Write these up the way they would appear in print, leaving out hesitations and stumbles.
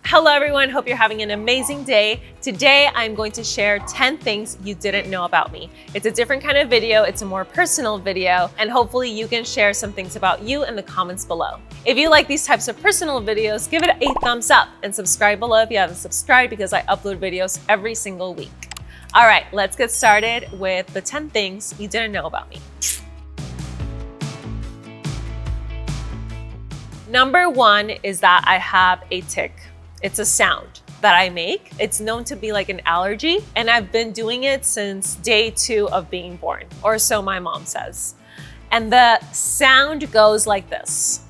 Hello everyone, hope you're having an amazing day. Today I'm going to share 10 things you didn't know about me. It's a different kind of video, it's a more personal video, and hopefully you can share some things about you in the comments below. If you like these types of personal videos, give it a thumbs up and subscribe below if you haven't subscribed because I upload videos every single week. All right, let's get started with the 10 things you didn't know about me. Number one is that I have a tick. It's a sound that I make. It's known to be like an allergy, and I've been doing it since day 2 of being born, or so my mom says. And the sound goes like this.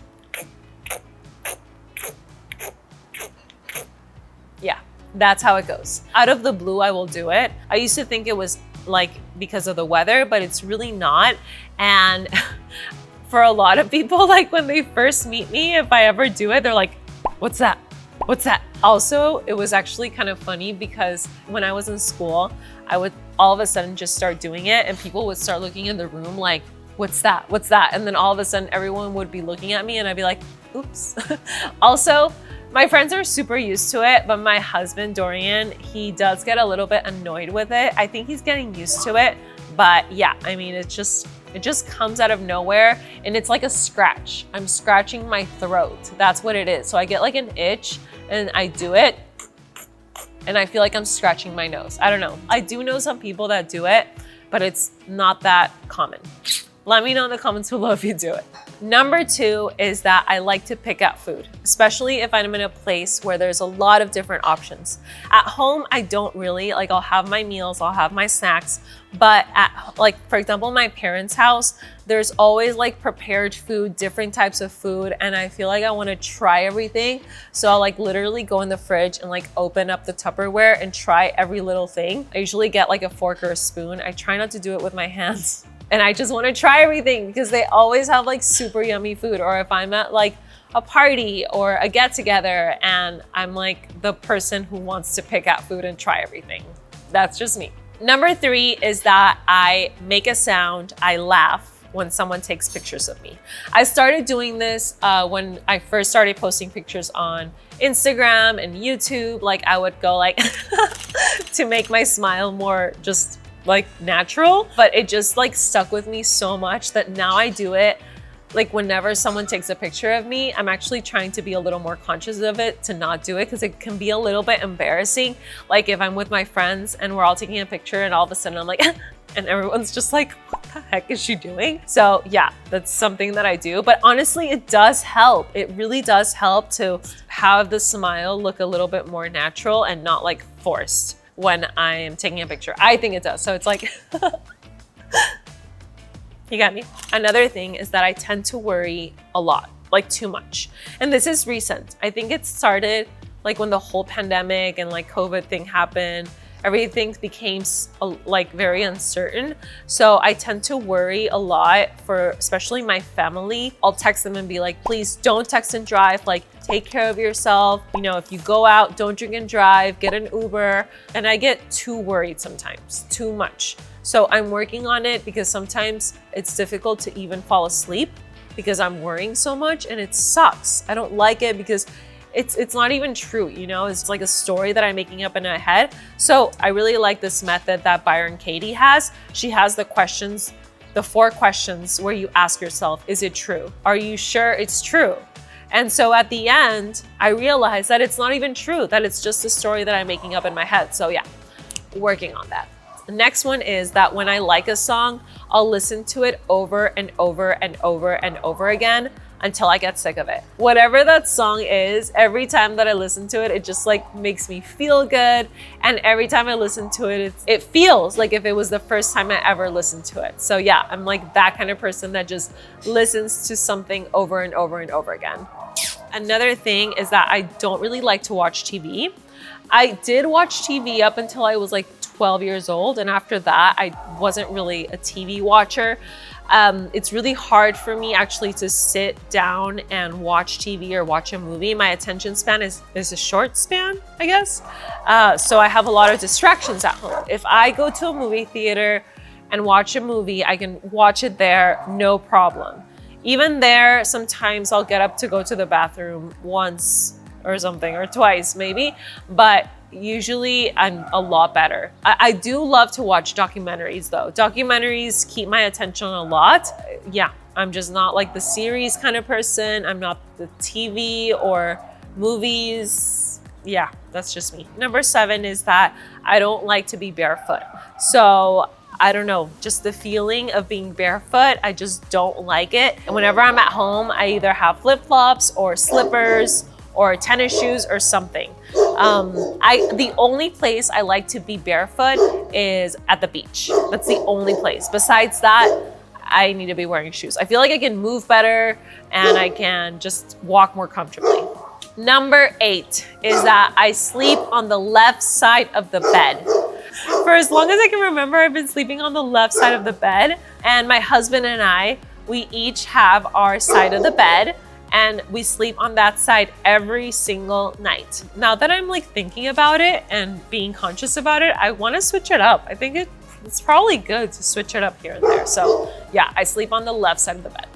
Yeah, that's how it goes. Out of the blue, I will do it. I used to think it was like because of the weather, but it's really not. And for a lot of people, like when they first meet me, if I ever do it, they're like, what's that? What's that? Also, it was actually kind of funny because when I was in school, I would all of a sudden just start doing it and people would start looking in the room like, what's that? What's that? And then all of a sudden everyone would be looking at me and I'd be like, oops. Also, my friends are super used to it, but my husband, Dorian, he does get a little bit annoyed with it. I think he's getting used to it, but yeah, I mean, it just comes out of nowhere and it's like a scratch. I'm scratching my throat. That's what it is. So I get like an itch and I do it and I feel like I'm scratching my nose. I don't know. I do know some people that do it, but it's not that common. Let me know in the comments below if you do it. Number 2 is that I like to pick out food, especially if I'm in a place where there's a lot of different options. At home, I don't really, like I'll have my meals, I'll have my snacks, but at, like, for example, my parents' house, there's always like prepared food, different types of food, and I feel like I wanna try everything. So I'll like literally go in the fridge and like open up the Tupperware and try every little thing. I usually get like a fork or a spoon. I try not to do it with my hands. And I just want to try everything because they always have like super yummy food. Or if I'm at like a party or a get together and I'm like the person who wants to pick out food and try everything. That's just me. Number 3 is that I make a sound, I laugh when someone takes pictures of me. I started doing this when I first started posting pictures on Instagram and YouTube. Like I would go like to make my smile more just like natural, but it just like stuck with me so much that now I do it like whenever someone takes a picture of me. I'm actually trying to be a little more conscious of it to not do it because it can be a little bit embarrassing. Like if I'm with my friends and we're all taking a picture and all of a sudden I'm like and everyone's just like, what the heck is she doing? So yeah, that's something that I do, but honestly it does help. It really does help to have the smile look a little bit more natural and not like forced when I'm taking a picture. I think it does. So it's like, you got me. Another thing is that I tend to worry a lot, like too much. And this is recent. I think it started like when the whole pandemic and like COVID thing happened, everything became like very uncertain. So I tend to worry a lot for especially my family. I'll text them and be like, please don't text and drive. Like take care of yourself. You know, if you go out, don't drink and drive, get an Uber. And I get too worried sometimes, too much. So I'm working on it because sometimes it's difficult to even fall asleep because I'm worrying so much and it sucks. I don't like it because it's not even true, you know? It's like a story that I'm making up in my head. So I really like this method that Byron Katie has. She has the questions, the 4 questions where you ask yourself, is it true? Are you sure it's true? And so at the end, I realized that it's not even true, that it's just a story that I'm making up in my head. So yeah, working on that. The next one is that when I like a song, I'll listen to it over and over and over and over again until I get sick of it. Whatever that song is, every time that I listen to it, it just like makes me feel good. And every time I listen to it, it feels like if it was the first time I ever listened to it. So yeah, I'm like that kind of person that just listens to something over and over and over again. Another thing is that I don't really like to watch TV. I did watch TV up until I was like 12 years old. And after that, I wasn't really a TV watcher. It's really hard for me actually to sit down and watch TV or watch a movie. My attention span is a short span, I guess. So I have a lot of distractions at home. If I go to a movie theater and watch a movie, I can watch it there, no problem. Even there, sometimes I'll get up to go to the bathroom once or something, or twice maybe, but usually I'm a lot better. I do love to watch documentaries though. Documentaries keep my attention a lot. Yeah, I'm just not like the series kind of person. I'm not the TV or movies. Yeah, that's just me. Number 7 is that I don't like to be barefoot. So I don't know, just the feeling of being barefoot, I just don't like it. And whenever I'm at home, I either have flip-flops or slippers or tennis shoes or something. The only place I like to be barefoot is at the beach. That's the only place. Besides that, I need to be wearing shoes. I feel like I can move better and I can just walk more comfortably. Number 8 is that I sleep on the left side of the bed. For as long as I can remember, I've been sleeping on the left side of the bed, and my husband and I, we each have our side of the bed and we sleep on that side every single night. Now that I'm like thinking about it and being conscious about it, I want to switch it up. I think it's probably good to switch it up here and there. So yeah, I sleep on the left side of the bed.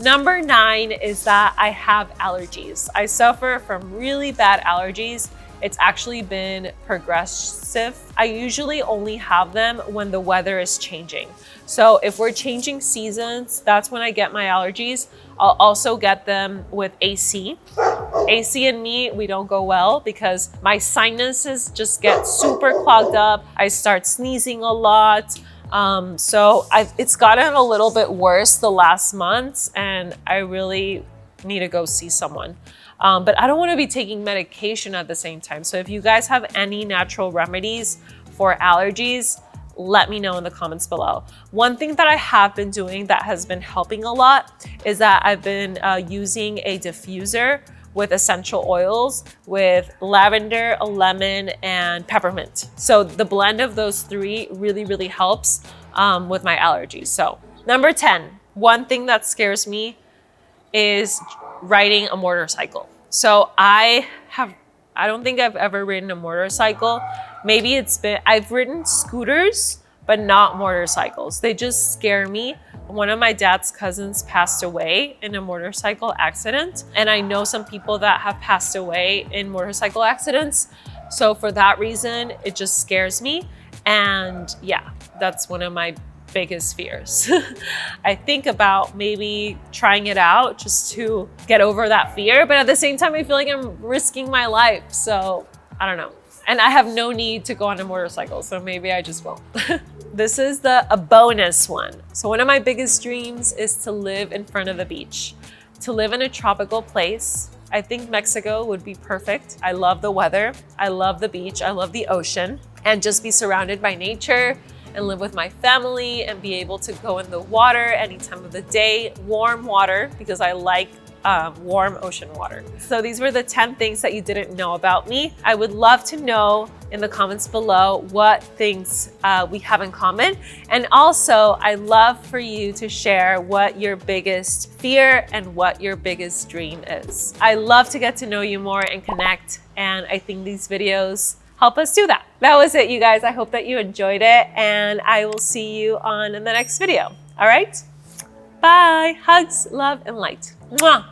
Number 9 is that I have allergies. I suffer from really bad allergies. It's actually been progressive. I usually only have them when the weather is changing. So if we're changing seasons, that's when I get my allergies. I'll also get them with AC. AC and me, we don't go well because my sinuses just get super clogged up. I start sneezing a lot. It's gotten a little bit worse the last months, and I really need to go see someone. But I don't want to be taking medication at the same time. So if you guys have any natural remedies for allergies, let me know in the comments below. One thing that I have been doing that has been helping a lot is that I've been using a diffuser with essential oils with lavender, lemon, and peppermint. So the blend of those 3 really, really helps with my allergies. So number 10, one thing that scares me is riding a motorcycle. So I don't think I've ever ridden a motorcycle. Maybe I've ridden scooters, but not motorcycles. They just scare me. One of my dad's cousins passed away in a motorcycle accident, and I know some people that have passed away in motorcycle accidents. So for that reason, it just scares me. And yeah, that's one of my biggest fears. I think about maybe trying it out just to get over that fear, but at the same time, I feel like I'm risking my life. So I don't know. And I have no need to go on a motorcycle, so maybe I just won't. This is a bonus one. So one of my biggest dreams is to live in front of the beach, to live in a tropical place. I think Mexico would be perfect. I love the weather. I love the beach. I love the ocean, and just be surrounded by nature and live with my family and be able to go in the water any time of the day, warm water, because I like warm ocean water. So these were the 10 things that you didn't know about me. I would love to know in the comments below what things we have in common. And also, I love for you to share what your biggest fear and what your biggest dream is. I love to get to know you more and connect. And I think these videos help us do that. That was it, you guys. I hope that you enjoyed it, and I will see you on in the next video. All right? Bye. Hugs, love, and light. Mwah.